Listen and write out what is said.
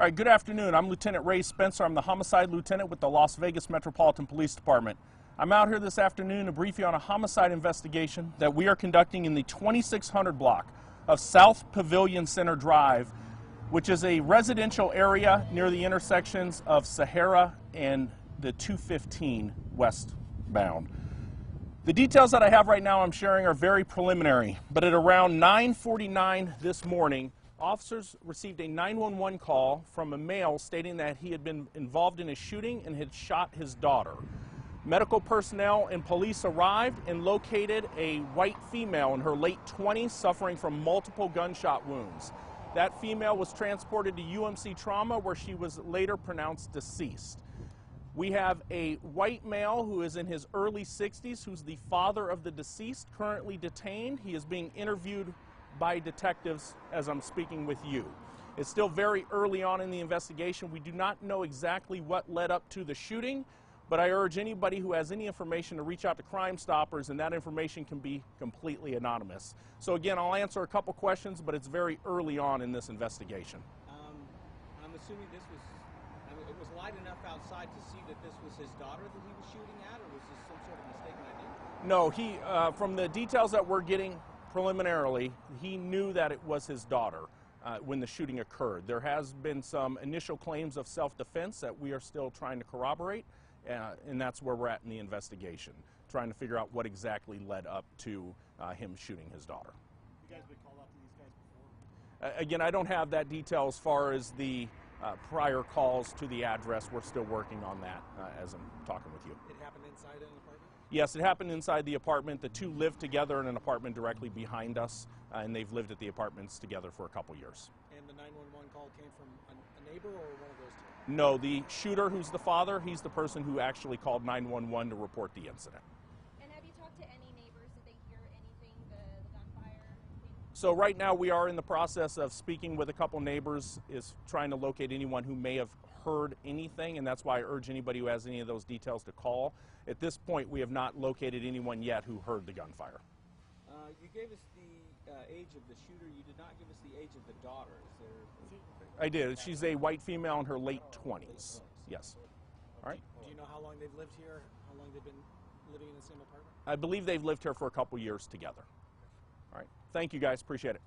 All right, good afternoon. I'm Lieutenant Ray Spencer. I'm the homicide lieutenant with the Las Vegas Metropolitan Police Department. I'm out here this afternoon to brief you on a homicide investigation that we are conducting in the 2600 block of South Pavilion Center Drive, which is a residential area near the intersections of Sahara and the 215 westbound. The details that I have right now I'm sharing are very preliminary, but at around 9:49 this morning, officers received a 911 call from a male stating that he had been involved in a shooting and had shot his daughter. Medical personnel and police arrived and located a white female in her late 20s suffering from multiple gunshot wounds. That female was transported to UMC Trauma, where she was later pronounced deceased. We have a white male who is in his early 60s, who's the father of the deceased, currently detained. He is being interviewed by detectives as I'm speaking with you. It's still very early on in the investigation. We do not know exactly what led up to the shooting, but I urge anybody who has any information to reach out to Crime Stoppers, and that information can be completely anonymous. So again, I'll answer a couple questions, but it's very early on in this investigation. I'm assuming this was, it was light enough outside to see that this was his daughter that he was shooting at, or was this some sort of mistaken idea? No, from the details that we're getting preliminarily, he knew that it was his daughter when the shooting occurred. There has been some initial claims of self-defense that we are still trying to corroborate, and that's where we're at in the investigation, trying to figure out what exactly led up to him shooting his daughter. You guys been called out to these guys before? Again, I don't have that detail as far as the prior calls to the address. We're still working on that as I'm talking with you. It happened inside an apartment? Yes, it happened inside the apartment. The two lived together in an apartment directly behind us, and they've lived at the apartments together for a couple years. And the 911 call came from a neighbor or one of those two? No, the shooter, who's the father, he's the person who actually called 911 to report the incident. And have you talked to any neighbors? Did they hear anything, the gunfire? So right now we are in the process of speaking with a couple neighbors, is trying to locate anyone who may have heard anything, and that's why I urge anybody who has any of those details to call. At this point, we have not located anyone yet who heard the gunfire. You gave us the age of the shooter. You did not give us the age of the daughter. Is there? I did. She's a white female in her late 20s. Yes. All right. Do you know how long they've lived here? How long they've been living in the same apartment? I believe they've lived here for a couple years together. All right. Thank you, guys. Appreciate it.